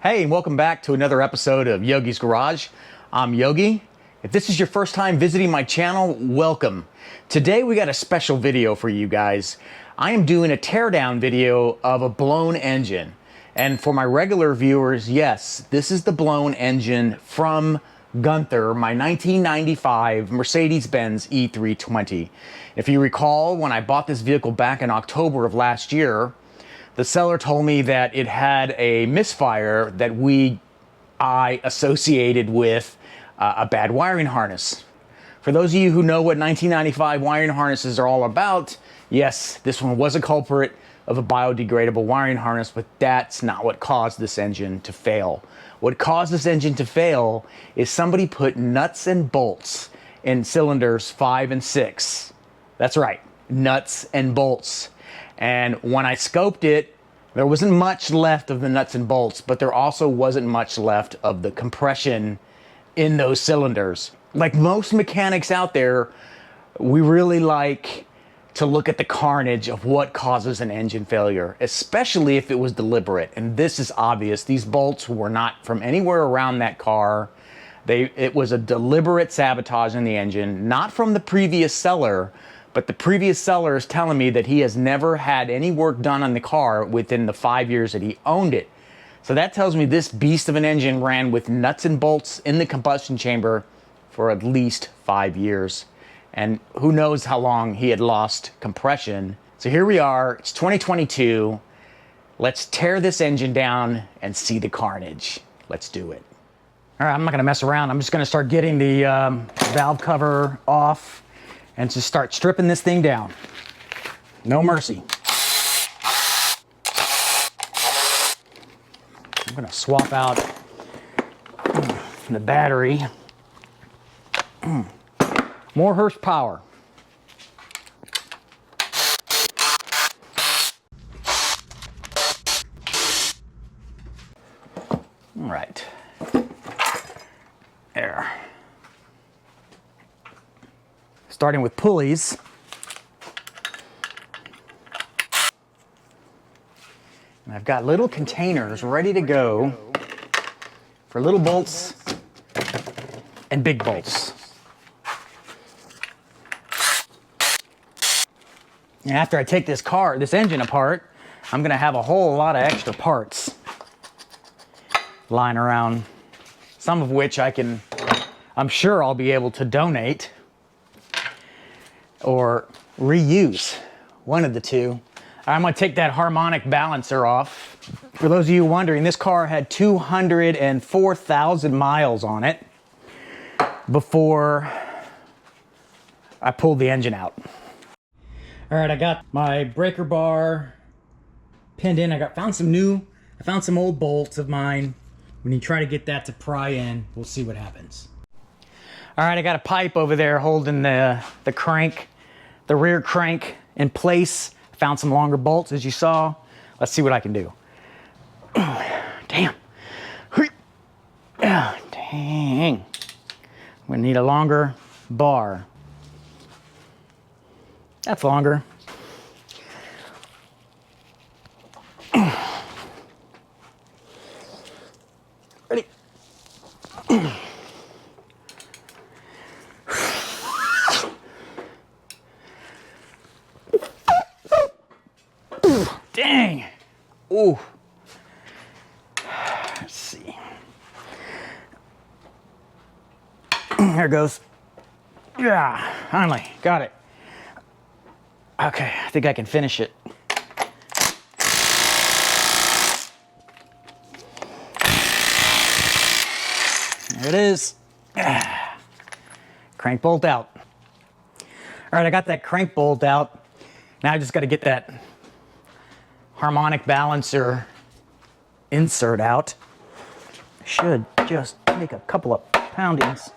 Hey, and welcome back to another episode of Yogi's Garage. I'm Yogi. If this is your first time visiting my channel, welcome. Today we got a special video for you guys. I am doing a teardown video of a blown engine. And for my regular viewers, yes, this is the blown engine from Gunther, my 1995 Mercedes-Benz E320. If you recall, when I bought this vehicle back in October of last year, the seller told me that it had a misfire that I associated with a bad wiring harness. For those of you who know what 1995 wiring harnesses are all about, yes, this one was a culprit of a biodegradable wiring harness, but that's not what caused this engine to fail. What caused this engine to fail is somebody put nuts and bolts in cylinders 5 and 6. That's right, nuts and bolts. And when I scoped it, there wasn't much left of the nuts and bolts, but there also wasn't much left of the compression in those cylinders. Like most mechanics out there, we really like to look at the carnage of what causes an engine failure, especially if it was deliberate. And this is obvious. These bolts were not from anywhere around that car. It was a deliberate sabotage in the engine, not from the previous seller, but the previous seller is telling me that he has never had any work done on the car within the 5 years that he owned it. So that tells me this beast of an engine ran with nuts and bolts in the combustion chamber for at least 5 years. And who knows how long he had lost compression. So here we are, it's 2022. Let's tear this engine down and see the carnage. Let's do it. All right, I'm not gonna mess around. I'm just gonna start getting the valve cover off and just start stripping this thing down. No mercy. I'm gonna swap out the battery. More horsepower. All right. There. Starting with pulleys. And I've got little containers ready to go for little bolts and big bolts. And after I take this engine apart, I'm gonna have a whole lot of extra parts lying around, some of which I'm sure I'll be able to donate or reuse, one of the two. I'm gonna take that harmonic balancer off. For those of you wondering, this car had 204,000 miles on it before I pulled the engine out. All right, I got my breaker bar pinned in. I found some old bolts of mine. When you try to get that to pry in, we'll see what happens. All right, I got a pipe over there holding the crank, the rear crank in place. Found some longer bolts, as you saw. Let's see what I can do. Damn. Dang. I'm gonna need a longer bar. That's longer. Ready? Dang. Ooh. Let's see. There it goes. Yeah, finally got it. Okay, I think I can finish it. There it is. Crank bolt out. All right, I got that crank bolt out. Now I just got to get that harmonic balancer insert out. I should just make a couple of poundings.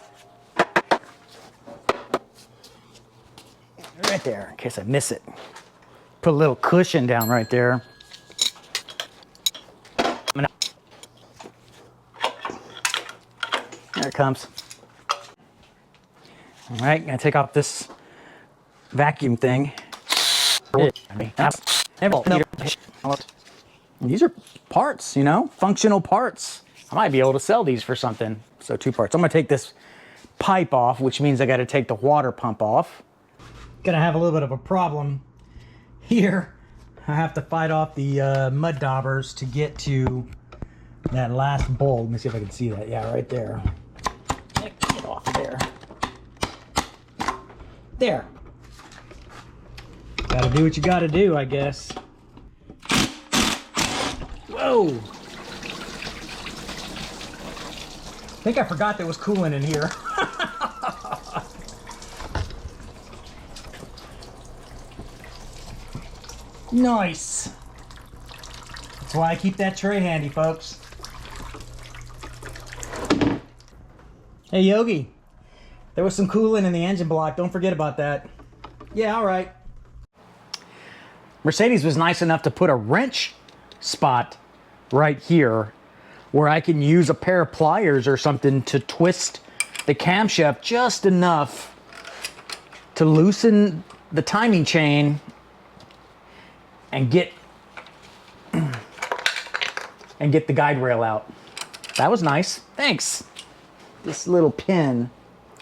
Right there, in case I miss it. Put a little cushion down right there. There it comes. All right, gonna take off this vacuum thing. These are parts, you know, functional parts. I might be able to sell these for something. So 2 parts. I'm gonna take this pipe off, which means I gotta take the water pump off. Gonna have a little bit of a problem here. I have to fight off the mud daubers to get to that last bolt. Let me see if I can see that. Yeah, right there. Get off there. There. Gotta do what you gotta do, I guess. Whoa! I think I forgot there was coolant in here. Nice. That's why I keep that tray handy, folks. Hey, Yogi. There was some coolant in the engine block. Don't forget about that. Yeah, all right. Mercedes was nice enough to put a wrench spot right here where I can use a pair of pliers or something to twist the camshaft just enough to loosen the timing chain and get the guide rail out. That was nice. Thanks. This little pin,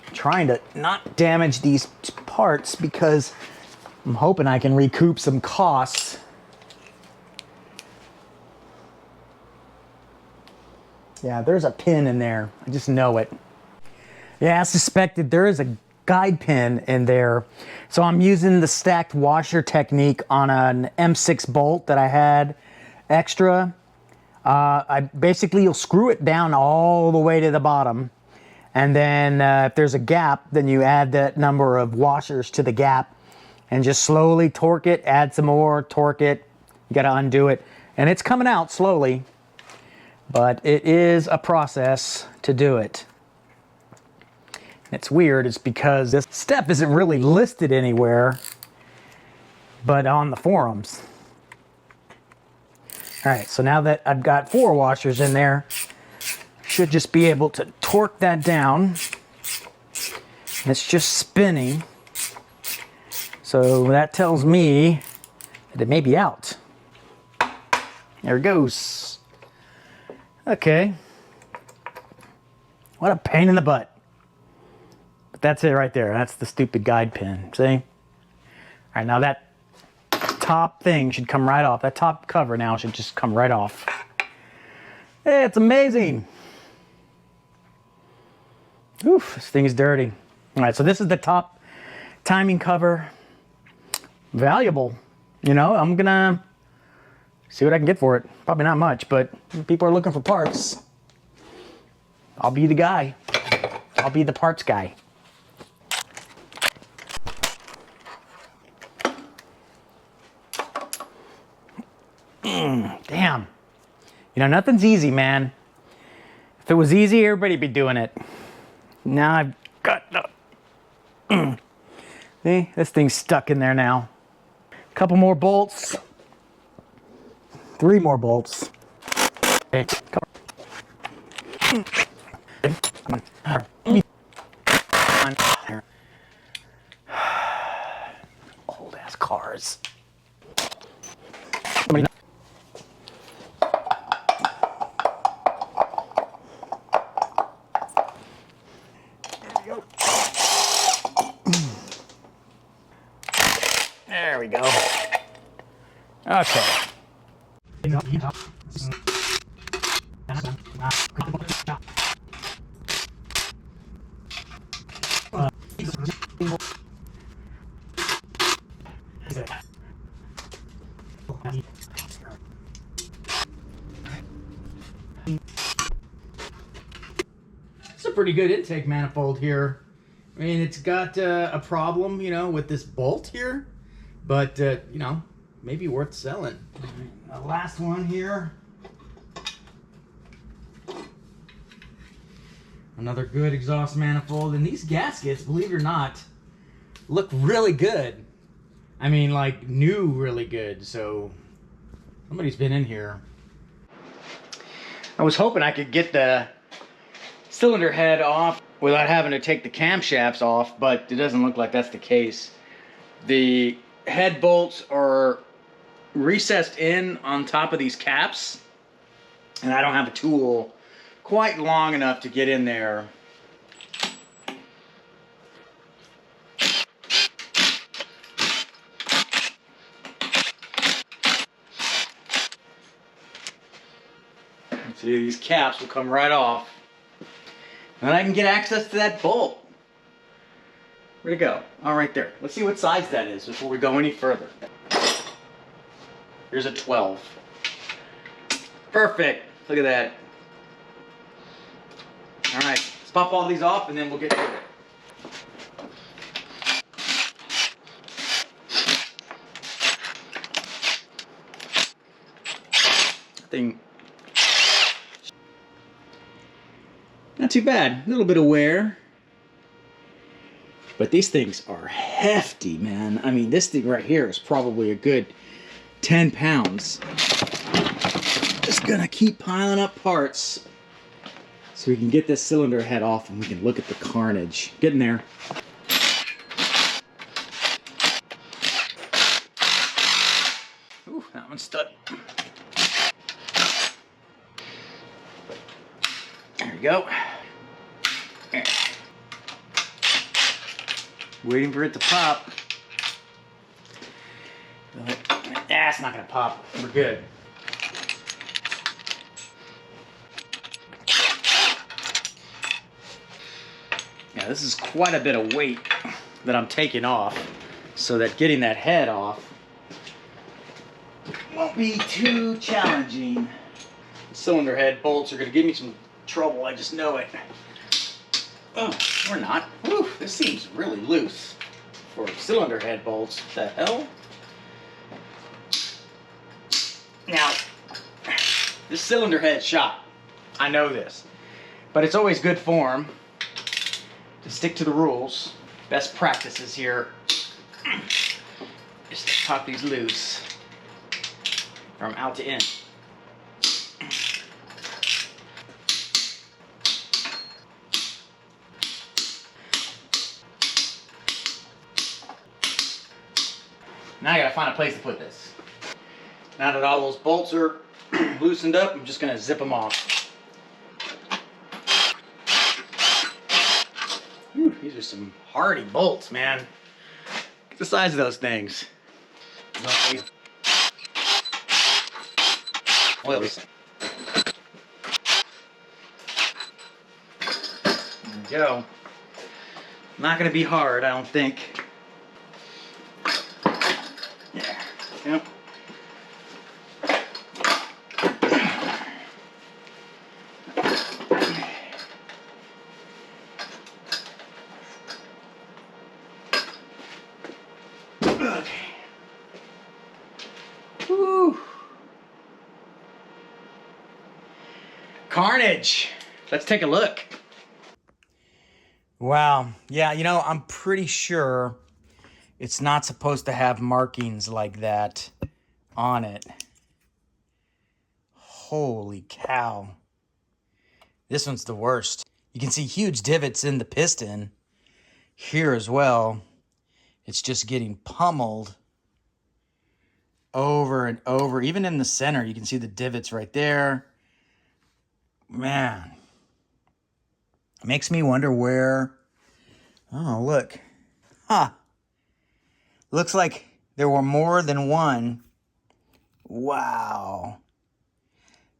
I'm trying to not damage these parts because I'm hoping I can recoup some costs. Yeah, there's a pin in there. I just know it. Yeah, I suspected there is a guide pin in there. So I'm using the stacked washer technique on an M6 bolt that I had extra. Basically, you'll screw it down all the way to the bottom. And then if there's a gap, then you add that number of washers to the gap and just slowly torque it, add some more, torque it. You gotta undo it. And it's coming out slowly, but it is a process to do it. It's weird, it's because this step isn't really listed anywhere, but on the forums. All right, so now that I've got 4 washers in there, should just be able to torque that down. And it's just spinning. So that tells me that it may be out. There it goes. Okay. What a pain in the butt. But that's it right there. That's the stupid guide pin. See? All right, now that top thing should come right off. That top cover now should just come right off. Hey, it's amazing. Oof, this thing is dirty. All right, so this is the top timing cover. Valuable. You know, I'm gonna see what I can get for it. Probably not much, but people are looking for parts. I'll be the guy. I'll be the parts guy. Damn. You know, nothing's easy, man. If it was easy, everybody'd be doing it. Now I've got the... See, this thing's stuck in there now. Couple more bolts. 3 more bolts. Old ass cars. There we go. Okay. It's a pretty good intake manifold here. I mean, it's got a problem, you know, with this bolt here, but, you know, maybe worth selling. The last one here. Another good exhaust manifold. And these gaskets, believe it or not, look really good. I mean, like, new really good. So, somebody's been in here. I was hoping I could get the cylinder head off without having to take the camshafts off, but it doesn't look like that's the case. The head bolts are recessed in on top of these caps, and I don't have a tool quite long enough to get in there. See, these caps will come right off. And then I can get access to that bolt. Where'd it go? Oh, right there. Let's see what size that is before we go any further. Here's a 12. Perfect. Look at that. All right, let's pop all these off and then we'll get to it. Thing. Not too bad. A little bit of wear. But these things are hefty, man. I mean, this thing right here is probably a good 10 pounds. Just gonna keep piling up parts so we can get this cylinder head off and we can look at the carnage. Getting there. Ooh, that one's stuck. There we go. There. Waiting for it to pop. It's not gonna pop. We're good. Yeah, this is quite a bit of weight that I'm taking off, so that getting that head off won't be too challenging. The cylinder head bolts are gonna give me some trouble, I just know it. Oh, or not. Whew, this seems really loose for cylinder head bolts. What the hell? Now, this cylinder head shot. I know this. But it's always good form to stick to the rules. Best practices here is to pop these loose from out to in. Now I gotta find a place to put this. Now that all those bolts are loosened up, I'm just gonna zip them off. Whew, these are some hardy bolts, man. Look at the size of those things. Oils. There we go. Not gonna be hard, I don't think. Yep. Okay. Woo. Carnage. Let's take a look. Wow. Yeah, you know, I'm pretty sure it's not supposed to have markings like that on it. Holy cow. This one's the worst. You can see huge divots in the piston here as well. It's just getting pummeled over and over. Even in the center, you can see the divots right there. Man. It makes me wonder where... Oh, look. Huh. Looks like there were more than one. Wow.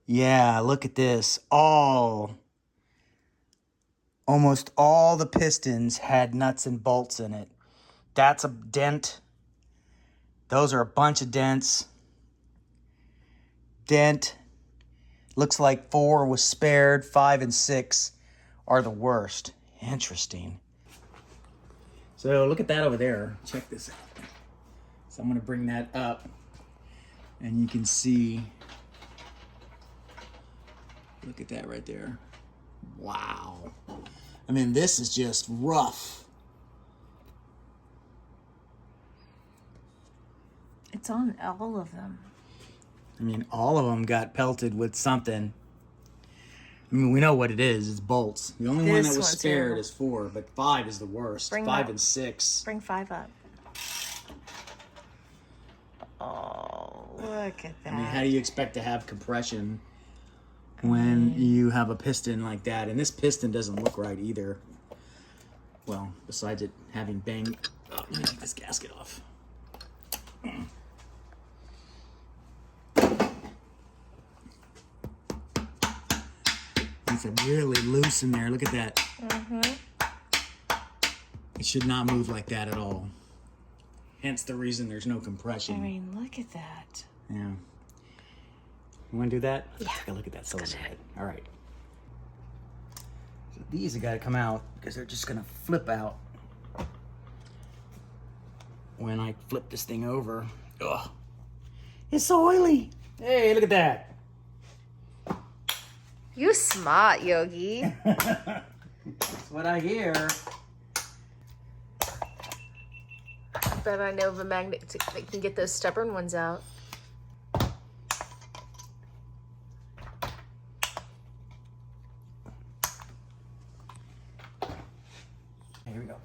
Yeah, look at this. Almost all the pistons had nuts and bolts in it. That's a dent. Those are a bunch of dents. Dent. Looks like 4 was spared. 5 and 6 are the worst. Interesting. So look at that over there. Check this out. So I'm going to bring that up. And you can see. Look at that right there. Wow. I mean, this is just rough. It's on all of them. I mean, all of them got pelted with something. I mean, we know what it is. It's bolts. The only one that was spared is 4, but 5 is the worst. 5 and 6. Bring 5 up. Oh, Look at that. I mean, how do you expect to have compression when you have a piston like that? And this piston doesn't look right either. Well, besides it having bang. Oh, let me take this gasket off. It's really loose in there. Look at that. It should not move like that at all. Hence the reason there's no compression. I mean, look at that. Yeah. You want to do that? Yeah. Let's take a look at that cylinder head. All right. So these have got to come out because they're just going to flip out when I flip this thing over. Ugh. It's so oily. Hey, look at that. You smart, Yogi. That's what I hear. Bet I know of a magnet that can get those stubborn ones out. Here we go.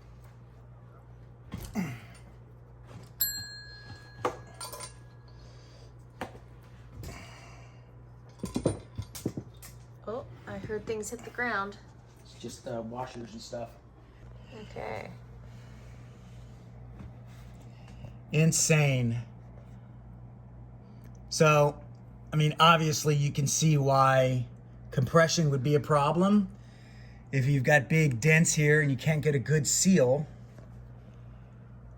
Oh, I heard things hit the ground. It's just washers and stuff. Okay. Insane. So, I mean, obviously you can see why compression would be a problem. If you've got big dents here and you can't get a good seal.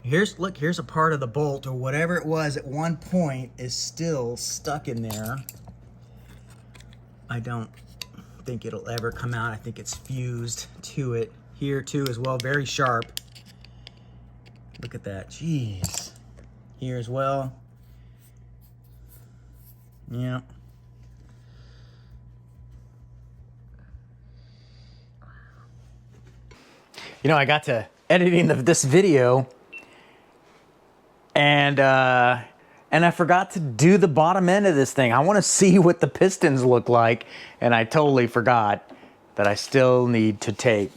Here's a part of the bolt or whatever it was at one point is still stuck in there. I don't think it'll ever come out. I think it's fused to it. Here too as well, very sharp. Look at that, jeez. Here as well. Yeah. You know, I got to editing this video and I forgot to do the bottom end of this thing. I want to see what the pistons look like, and I totally forgot that I still need to take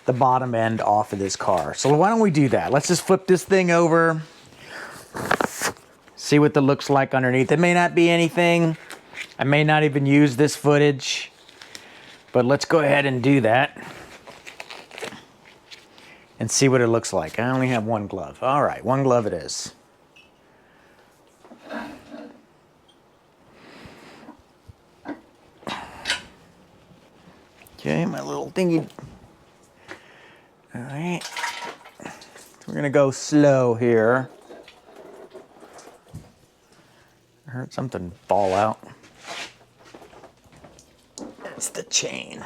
the bottom end off of this car. So why don't we do that? Let's just flip this thing over, see what it looks like underneath. It may not be anything. I may not even use this footage, but let's go ahead and do that and see what it looks like. I only have one glove. All right, one glove it is. Okay, my little thingy. All right, we're gonna go slow here. I heard something fall out. That's the chain.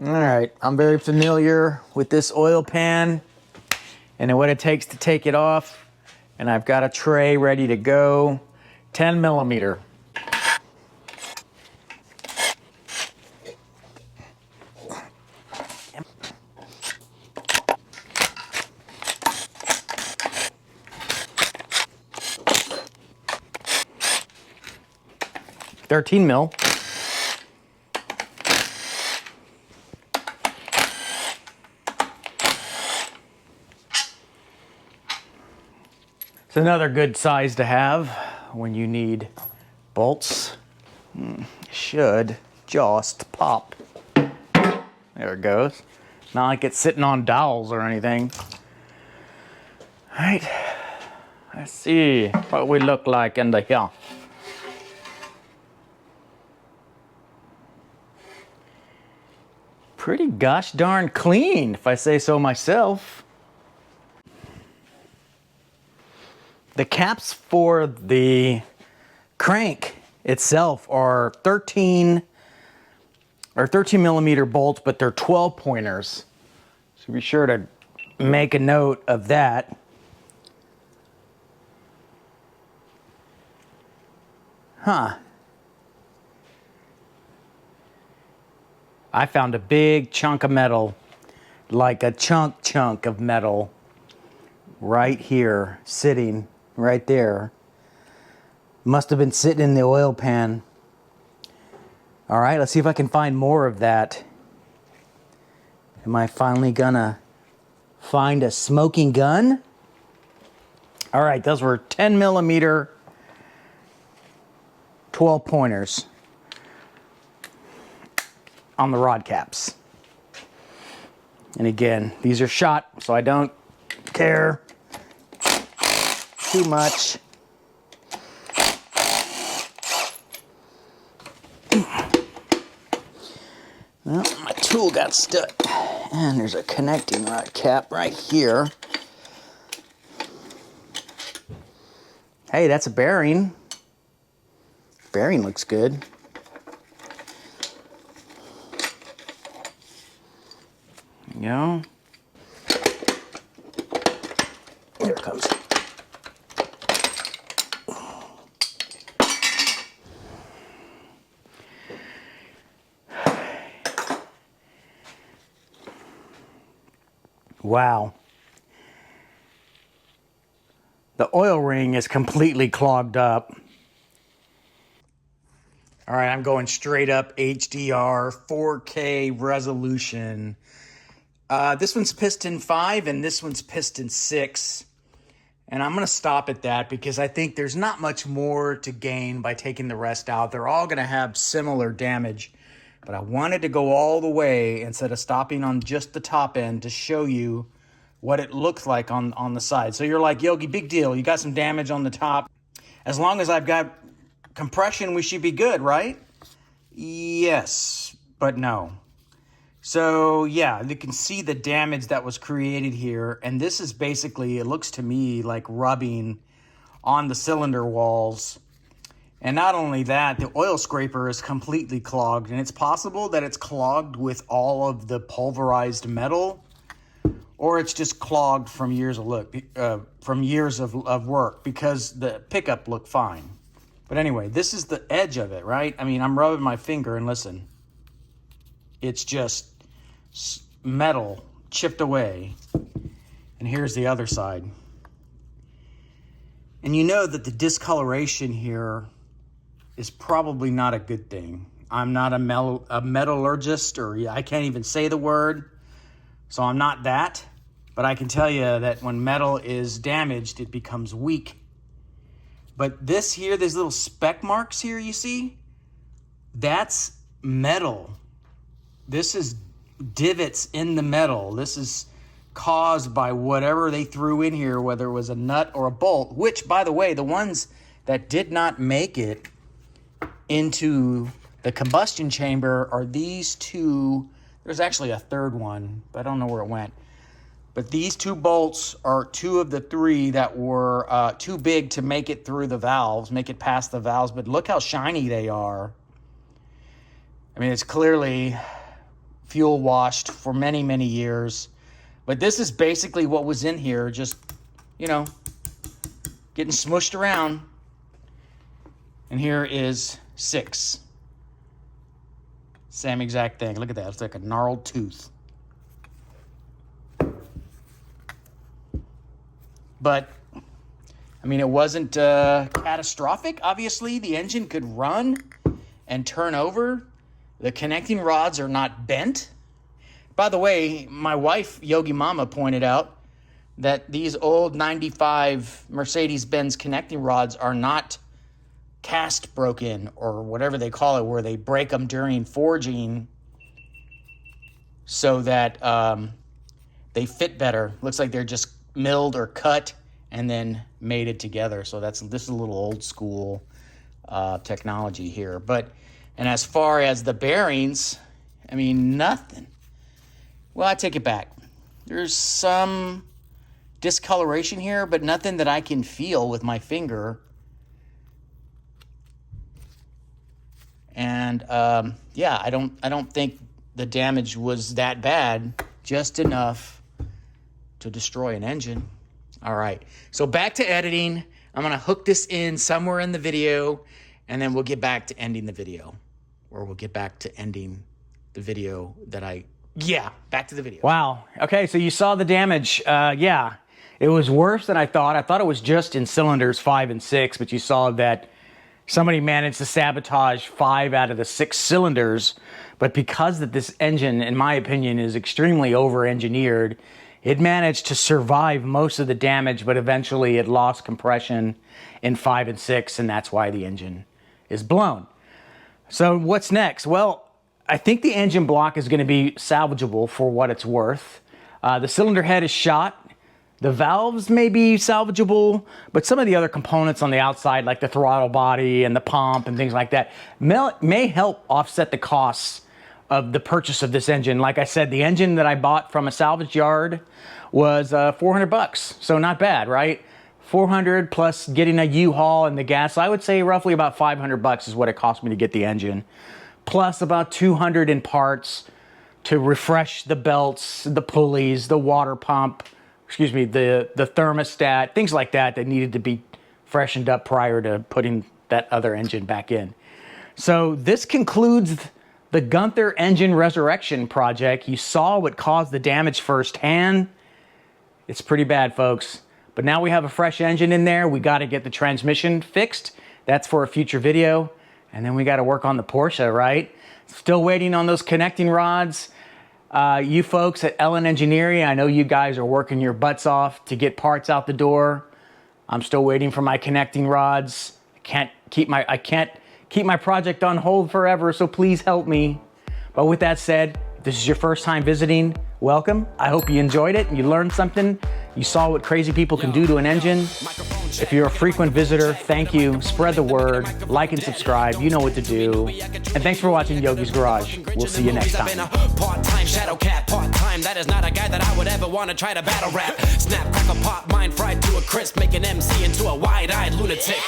All right, I'm very familiar with this oil pan and what it takes to take it off. And I've got a tray ready to go, 10 millimeter. $13 mil. It's another good size to have when you need bolts. Should just pop. There it goes. Not like it's sitting on dowels or anything. All right, let's see what we look like in the here. Pretty gosh darn clean, if I say so myself. The caps for the crank itself are 13 millimeter bolts, but they're 12 pointers. So be sure to make a note of that. Huh. I found a big chunk of metal, like a chunk of metal right here, sitting right there. Must have been sitting in the oil pan. All right, let's see if I can find more of that. Am I finally gonna find a smoking gun? All right, those were 10 millimeter 12 pointers on the rod caps. And again, these are shot, so I don't care too much. Well, my tool got stuck. And there's a connecting rod cap right here. Hey, that's a bearing. Bearing looks good. There you go. Here it comes. Wow. The oil ring is completely clogged up. All right, I'm going straight up HDR 4K resolution. This one's piston 5 and this one's piston 6. And I'm gonna stop at that because I think there's not much more to gain by taking the rest out. They're all gonna have similar damage, but I wanted to go all the way instead of stopping on just the top end to show you what it looks like on the side. So you're like, Yogi, big deal. You got some damage on the top. As long as I've got compression, we should be good, right? Yes, but no. So yeah, you can see the damage that was created here. And this is basically, it looks to me like rubbing on the cylinder walls. And not only that, the oil scraper is completely clogged. And it's possible that it's clogged with all of the pulverized metal, or it's just clogged from years of work, because the pickup looked fine. But anyway, this is the edge of it, right? I mean, I'm rubbing my finger and listen. It's just metal chipped away. And here's the other side. And you know that the discoloration here is probably not a good thing. I'm not a metallurgist, or I can't even say the word. So I'm not that, but I can tell you that when metal is damaged, it becomes weak. But this here, these little speck marks here, you see? That's metal. This is divots in the metal. This is caused by whatever they threw in here, whether it was a nut or a bolt, which, by the way, the ones that did not make it into the combustion chamber are these two. There's actually a third one, but I don't know where it went. But these two bolts are two of the three that were too big to make it through the valves, make it past the valves. But look how shiny they are. I mean, it's clearly fuel washed for many, many years. But this is basically what was in here, just, you know, getting smushed around. And here is 6. Same exact thing. Look at that. It's like a gnarled tooth. But, I mean, it wasn't catastrophic. Obviously, the engine could run and turn over. The connecting rods are not bent. By the way, my wife, Yogi Mama, pointed out that these old 95 Mercedes-Benz connecting rods are not cast broken, or whatever they call it, where they break them during forging so that they fit better. Looks like they're just milled or cut and then mated together. So this is a little old school technology here. And as far as the bearings, I mean, nothing. Well, I take it back. There's some discoloration here, but nothing that I can feel with my finger. And yeah, I don't think the damage was that bad, just enough to destroy an engine. All right, so back to editing. I'm gonna hook this in somewhere in the video, and then we'll get back to ending the video. Or we'll get back to ending the video back to the video. Wow, okay, so you saw the damage. Yeah, it was worse than I thought. I thought it was just in cylinders 5 and 6, but you saw that somebody managed to sabotage 5 out of the 6 cylinders, but because that this engine, in my opinion, is extremely over-engineered, it managed to survive most of the damage, but eventually it lost compression in 5 and 6, and that's why the engine is blown. So what's next? Well, I think the engine block is going to be salvageable for what it's worth. The cylinder head is shot. The valves may be salvageable, but some of the other components on the outside, like the throttle body and the pump and things like that, may help offset the costs of the purchase of this engine. Like I said, the engine that I bought from a salvage yard was $400, so not bad, right? 400 plus getting a U-Haul and the gas. I would say roughly about $500 is what it cost me to get the engine, plus about 200 in parts to refresh the belts, the pulleys, the water pump, excuse me, the thermostat, things like that that needed to be freshened up prior to putting that other engine back in. So this concludes the Gunther engine resurrection project. You saw what caused the damage firsthand. It's pretty bad, folks. But now we have a fresh engine in there. We got to get the transmission fixed. That's for a future video. And then we got to work on the Porsche, right? Still waiting on those connecting rods. You folks at Ellen Engineering, I know you guys are working your butts off to get parts out the door. I'm still waiting for my connecting rods. I can't keep my project on hold forever, so please help me. But with that said, if this is your first time visiting, welcome. I hope you enjoyed it and you learned something. You saw what crazy people can do to an engine. If you're a frequent visitor, thank you. Spread the word, like and subscribe. You know what to do. And thanks for watching Yogi's Garage. We'll see you next time. Part-time shadow cat, part-time. That is not a guy that I would ever want to try to battle rap. Snap, crackle, pop, mind fried to a crisp, make an MC into a wide-eyed lunatic.